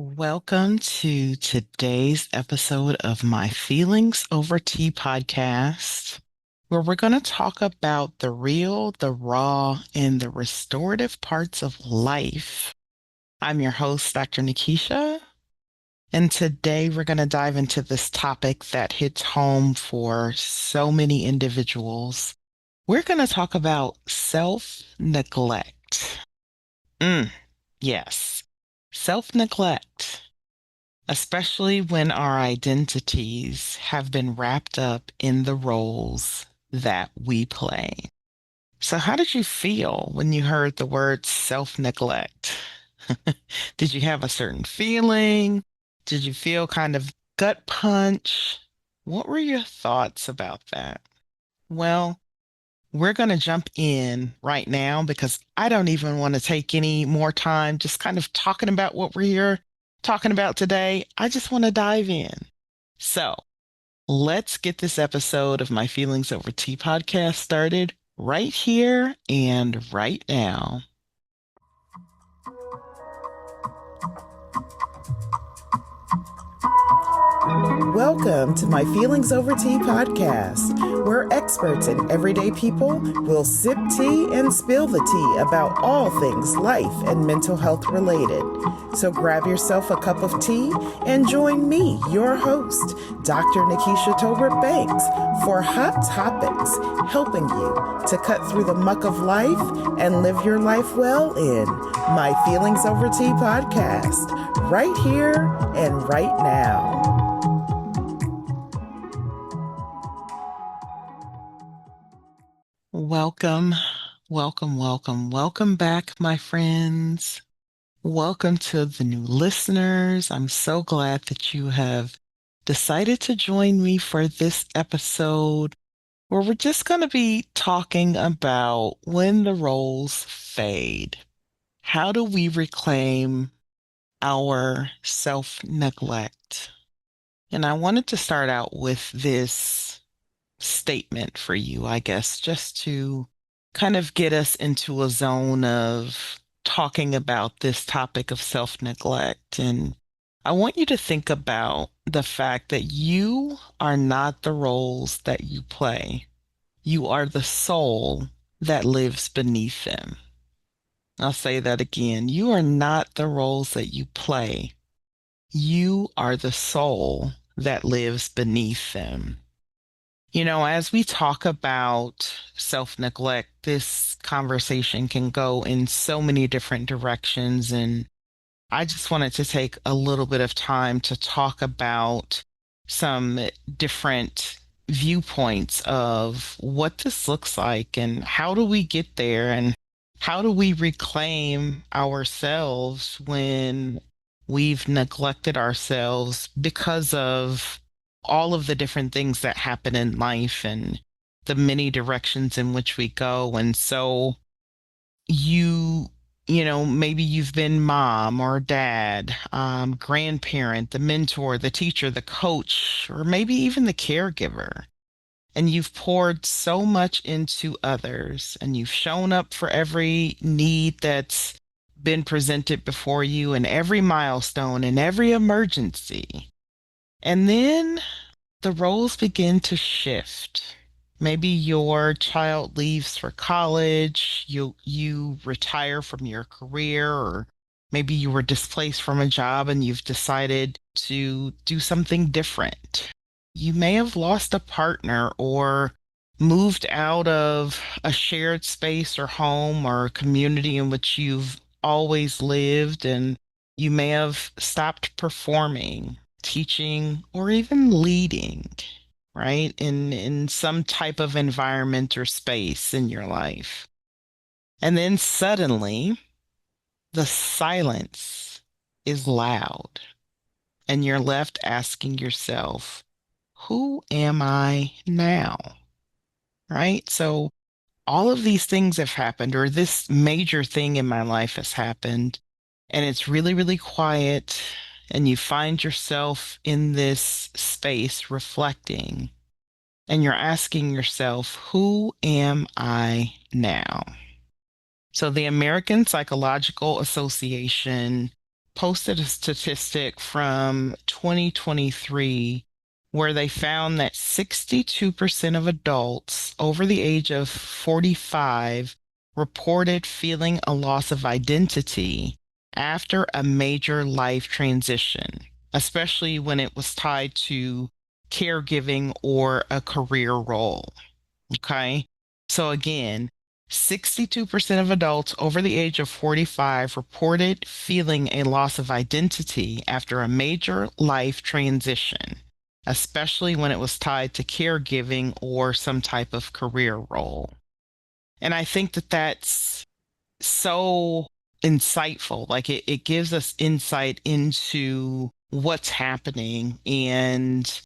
Welcome to today's episode of my Feelings Over Tea podcast, where we're going to talk about the real, the raw, and the restorative parts of life. I'm your host, Dr. NaKaisha, and today we're going to dive into this topic that hits home for so many individuals. We're going to talk about self-neglect. Yes, self-neglect. Especially when our identities have been wrapped up in the roles that we play. So, how did you feel when you heard the word self-neglect? Did you have a certain feeling? Did you feel kind of gut punch? What were your thoughts about that? Well, we're going to jump in right now because I don't even want to take any more time just kind of talking about what we're here talking about today. I just want to dive in. So let's get this episode of my Feelings Over Tea podcast started right here and right now. Welcome to my Feelings Over Tea podcast, where experts and everyday people will sip tea and spill the tea about all things life and mental health related. So grab yourself a cup of tea and join me, your host, Dr. NaKaisha Tolbert Banks, for hot topics, helping you to cut through the muck of life and live your life well in my Feelings Over Tea podcast, right here and right now. Welcome, welcome back, my friends. Welcome to the new listeners. I'm so glad that you have decided to join me for this episode where we're just going to be talking about when the roles fade. How do we reclaim our self-neglect? And I wanted to start out with this statement for you, I guess, just to kind of get us into a zone of talking about this topic of self-neglect. And I want you to think about the fact that you are not the roles that you play. You are the soul that lives beneath them. I'll say that again. You are not the roles that you play. You are the soul that lives beneath them. You know, as we talk about self-neglect, this conversation can go in so many different directions. And I just wanted to take a little bit of time to talk about some different viewpoints of what this looks like and how do we get there and how do we reclaim ourselves when we've neglected ourselves because of all of the different things that happen in life and the many directions in which we go. And so you maybe you've been mom or dad, grandparent, the mentor, the teacher, the coach, or maybe even the caregiver. And you've poured so much into others and you've shown up for every need that's been presented before you and every milestone and every emergency. And then the roles begin to shift. Maybe your child leaves for college, you retire from your career, or maybe you were displaced from a job and you've decided to do something different. You may have lost a partner or moved out of a shared space or home or community in which you've always lived, and you may have stopped performing, teaching, or even leading, right? In some type of environment or space in your life. And then suddenly the silence is loud and you're left asking yourself, who am I now? Right? So all of these things have happened, or this major thing in my life has happened, and it's really, really quiet. And you find yourself in this space reflecting, and you're asking yourself, who am I now? So the American Psychological Association posted a statistic from 2023 where they found that 62% of adults over the age of 45 reported feeling a loss of identity after a major life transition, especially when it was tied to caregiving or a career role. Okay. So again, 62% of adults over the age of 45 reported feeling a loss of identity after a major life transition, especially when it was tied to caregiving or some type of career role. And I think that that's so insightful. Like it gives us insight into what's happening and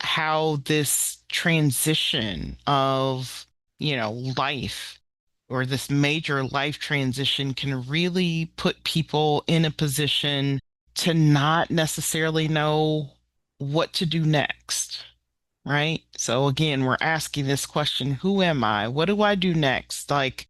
how this transition of, life or this major life transition can really put people in a position to not necessarily know what to do next, right? So again, we're asking this question, who am I? What do I do next? Like,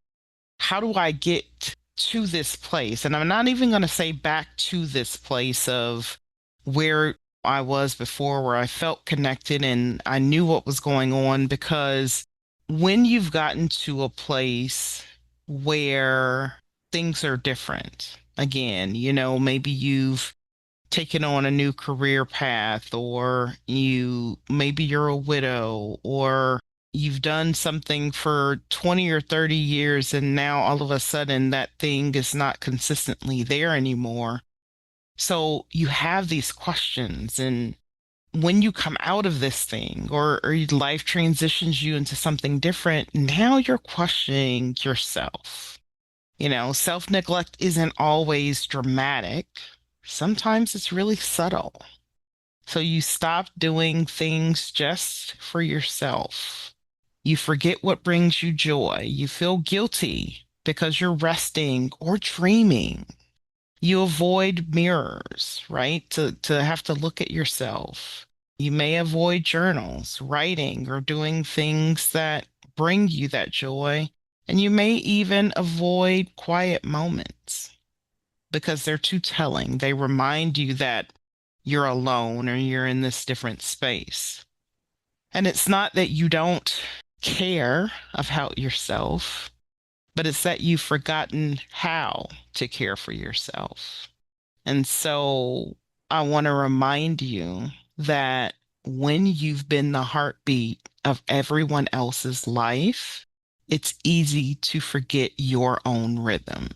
how do I get to this place? And I'm not even going to say back to this place of where I was before, where I felt connected and I knew what was going on, because when you've gotten to a place where things are different, again, maybe you've taken on a new career path, or maybe you're a widow, or you've done something for 20 or 30 years and now all of a sudden that thing is not consistently there anymore. So you have these questions, and when you come out of this thing, or your life transitions you into something different, now you're questioning yourself. Self-neglect isn't always dramatic. Sometimes it's really subtle. So you stop doing things just for yourself. You forget what brings you joy. You feel guilty because you're resting or dreaming. You avoid mirrors, right? To have to look at yourself. You may avoid journals, writing, or doing things that bring you that joy. And you may even avoid quiet moments because they're too telling. They remind you that you're alone or you're in this different space. And it's not that you don't care about yourself, but it's that you've forgotten how to care for yourself. And so I want to remind you that when you've been the heartbeat of everyone else's life, it's easy to forget your own rhythm.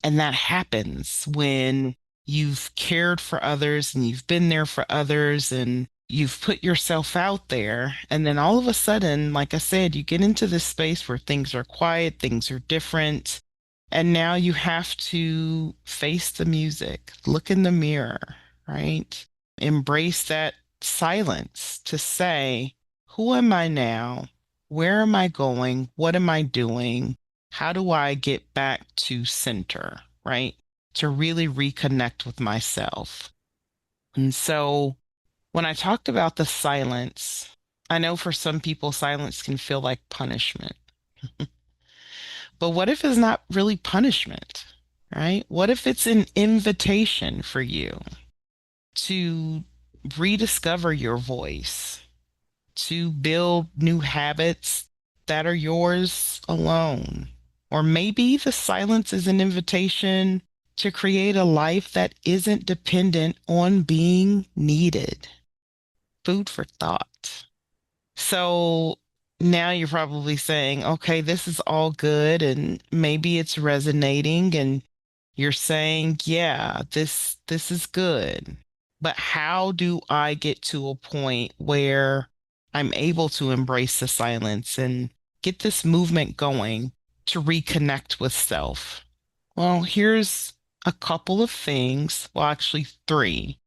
And that happens when you've cared for others and you've been there for others and you've put yourself out there. And then all of a sudden, like I said, you get into this space where things are quiet, things are different. And now you have to face the music, look in the mirror, right? Embrace that silence to say, who am I now? Where am I going? What am I doing? How do I get back to center, right? To really reconnect with myself. And so when I talked about the silence, I know for some people, silence can feel like punishment. But what if it's not really punishment, right? What if it's an invitation for you to rediscover your voice, to build new habits that are yours alone? Or maybe the silence is an invitation to create a life that isn't dependent on being needed. Food for thought. So now you're probably saying, okay, this is all good, and maybe it's resonating, and you're saying, yeah, this is good. But how do I get to a point where I'm able to embrace the silence and get this movement going to reconnect with self? Well, here's a couple of things, well, actually three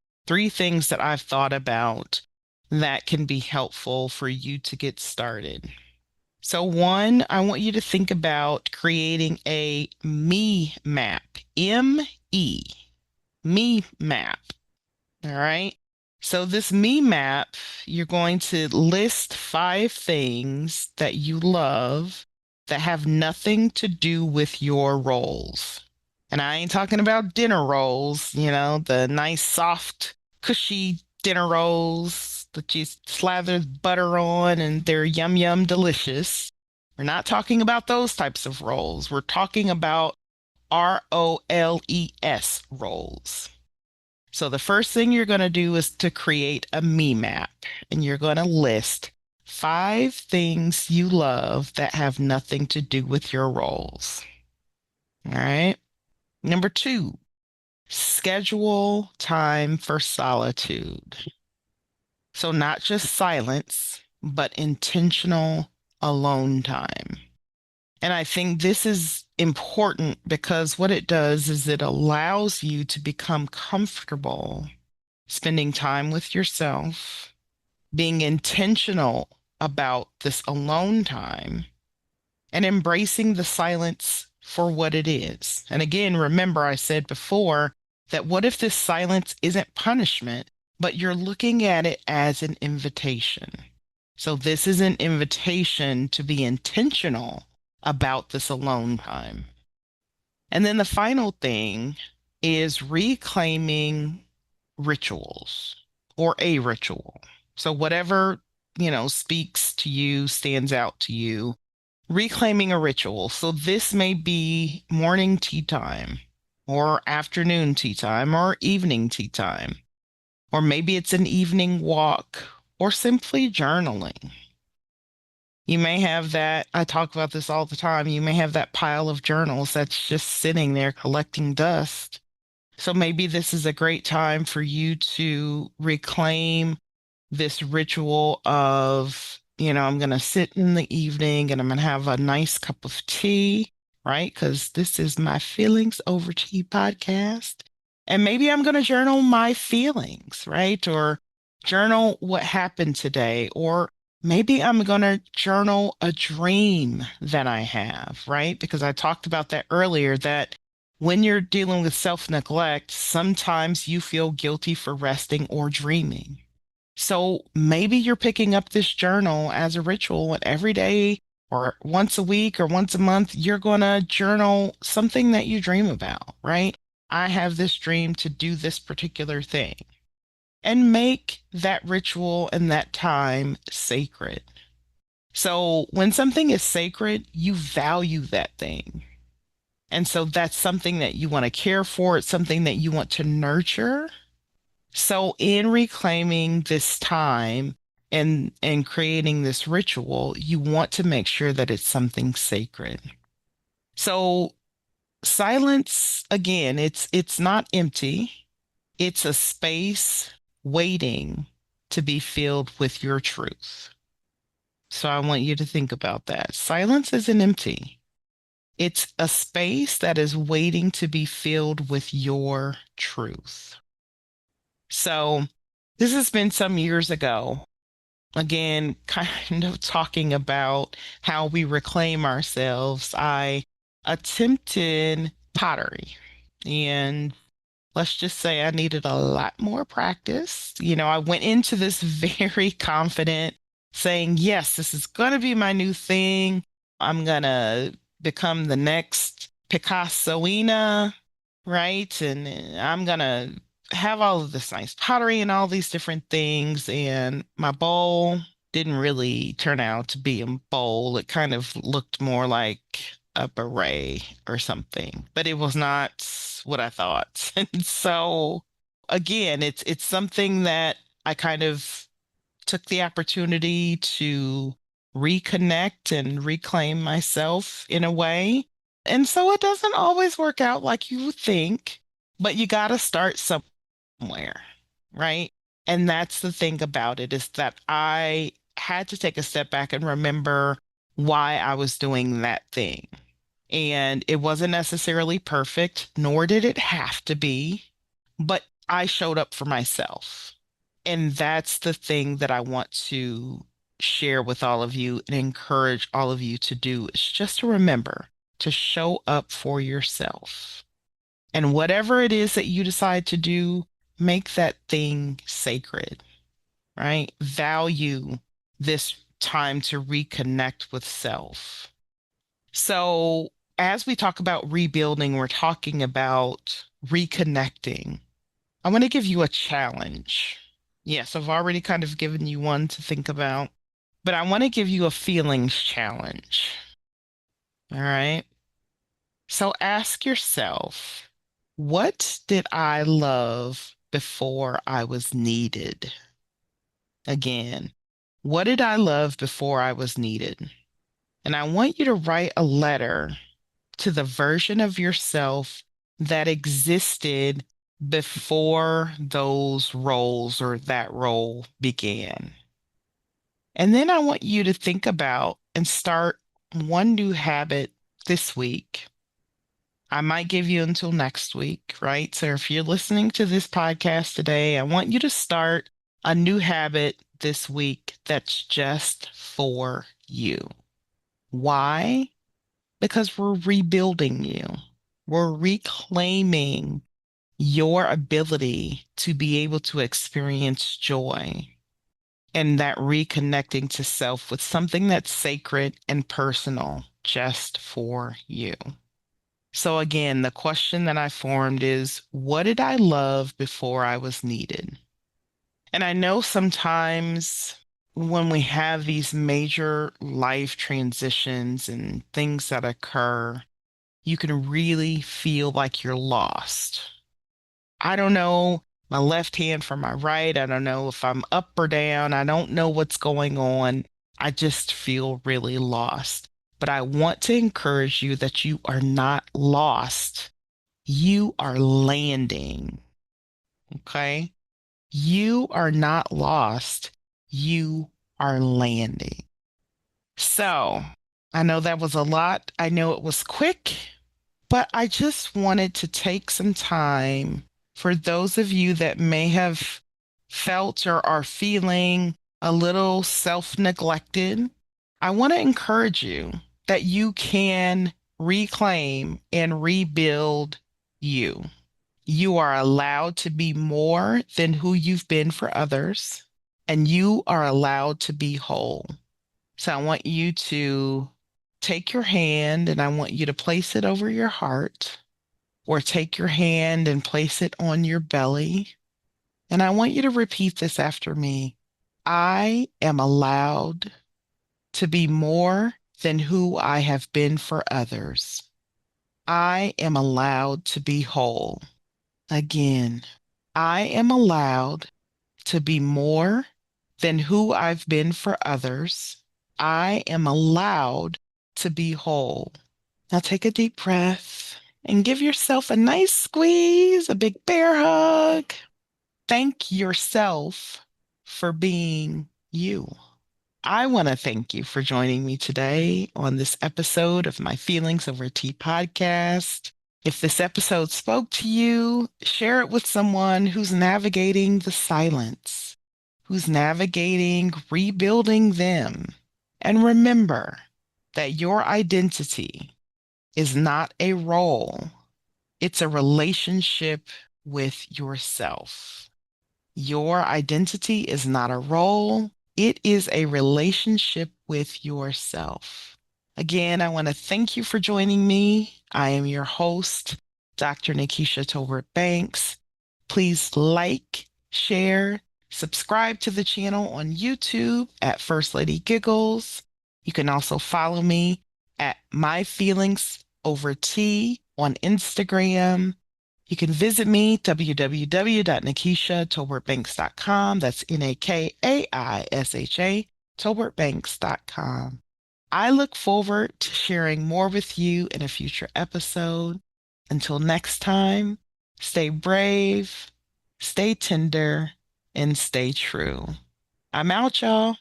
things that I've thought about that can be helpful for you to get started. So, one, I want you to think about creating a me map, M-E, me map. All right. So, this me map, you're going to list 5 things that you love that have nothing to do with your roles. And I ain't talking about dinner rolls, the nice, soft, cushy dinner rolls that you slather butter on and they're yum, yum, delicious. We're not talking about those types of rolls. We're talking about ROLES rolls. So the first thing you're going to do is to create a me map, and you're going to list 5 things you love that have nothing to do with your roles. All right. Number 2, schedule time for solitude. So not just silence, but intentional alone time. And I think this is important because what it does is it allows you to become comfortable spending time with yourself, being intentional about this alone time, and embracing the silence for what it is. And again, remember, I said before that what if this silence isn't punishment, but you're looking at it as an invitation? So, this is an invitation to be intentional about this alone time. And then the final thing is reclaiming rituals or a ritual. So, whatever, speaks to you, stands out to you, reclaiming a ritual. So, this may be morning tea time, or afternoon tea time, or evening tea time, or maybe it's an evening walk, or simply journaling. You may have that, I talk about this all the time. You may have that pile of journals that's just sitting there collecting dust. So maybe this is a great time for you to reclaim this ritual of, I'm going to sit in the evening and I'm going to have a nice cup of tea, right? Because this is my Feelings Over Tea podcast. And maybe I'm going to journal my feelings, right? Or journal what happened today. Or maybe I'm going to journal a dream that I have, right? Because I talked about that earlier, that when you're dealing with self-neglect, sometimes you feel guilty for resting or dreaming. So maybe you're picking up this journal as a ritual, and every day or once a week or once a month, you're going to journal something that you dream about, right? I have this dream to do this particular thing, and make that ritual and that time sacred. So when something is sacred, you value that thing. And so that's something that you want to care for. It's something that you want to nurture. So in reclaiming this time and creating this ritual, you want to make sure that it's something sacred. So silence, again, it's not empty. It's a space waiting to be filled with your truth. So I want you to think about that. Silence isn't empty. It's a space that is waiting to be filled with your truth. So this has been some years ago. Again, kind of talking about how we reclaim ourselves. I attempted pottery, and let's just say I needed a lot more practice. I went into this very confident, saying, yes, this is going to be my new thing. I'm going to become the next Picassoina, right? And I'm going to have all of this nice pottery and all these different things. And my bowl didn't really turn out to be a bowl. It kind of looked more like a beret or something, but it was not what I thought. And so again, it's something that I kind of took the opportunity to reconnect and reclaim myself in a way. And so it doesn't always work out like you would think, but you got to start somewhere, right? And that's the thing about it, is that I had to take a step back and remember why I was doing that thing. And it wasn't necessarily perfect, nor did it have to be, but I showed up for myself. And that's the thing that I want to share with all of you and encourage all of you to do, is just to remember to show up for yourself. And whatever it is that you decide to do, make that thing sacred, right? Value this time to reconnect with self. So as we talk about rebuilding, we're talking about reconnecting. I want to give you a challenge. Yes, I've already kind of given you one to think about, but I want to give you a feelings challenge. All right. So ask yourself, what did I love before I was needed? Again, what did I love before I was needed? And I want you to write a letter to the version of yourself that existed before those roles or that role began. And then I want you to think about and start one new habit this week. I might give you until next week, right? So if you're listening to this podcast today, I want you to start a new habit this week that's just for you. Why? Because we're rebuilding you. We're reclaiming your ability to be able to experience joy and that reconnecting to self with something that's sacred and personal just for you. So, again, the question that I formed is, what did I love before I was needed? And I know sometimes when we have these major life transitions and things that occur, you can really feel like you're lost. I don't know my left hand from my right. I don't know if I'm up or down. I don't know what's going on. I just feel really lost. But I want to encourage you that you are not lost. You are landing. Okay? You are not lost. You are landing. So I know that was a lot. I know it was quick. But I just wanted to take some time for those of you that may have felt or are feeling a little self-neglected. I want to encourage you that you can reclaim and rebuild you. You are allowed to be more than who you've been for others, and you are allowed to be whole. So I want you to take your hand and I want you to place it over your heart, or take your hand and place it on your belly. And I want you to repeat this after me. I am allowed to be more than who I have been for others. I am allowed to be whole. Again, I am allowed to be more than who I've been for others. I am allowed to be whole. Now take a deep breath and give yourself a nice squeeze, a big bear hug. Thank yourself for being you. I want to thank you for joining me today on this episode of my Feelings Over Tea podcast. If this episode spoke to you, share it with someone who's navigating the silence, who's navigating rebuilding them. And remember that your identity is not a role, it's a relationship with yourself. Your identity is not a role, it is a relationship with yourself. Again, I want to thank you for joining me. I am your host, Dr. NaKaisha Tolbert Banks. Please like, share, subscribe to the channel on YouTube at First Lady Giggles. You can also follow me at My Feelings Over Tea on Instagram. You can visit me, www.nakaishatolbertbanks.com. That's NAKAISHA, tolbertbanks.com. I look forward to sharing more with you in a future episode. Until next time, stay brave, stay tender, and stay true. I'm out, y'all.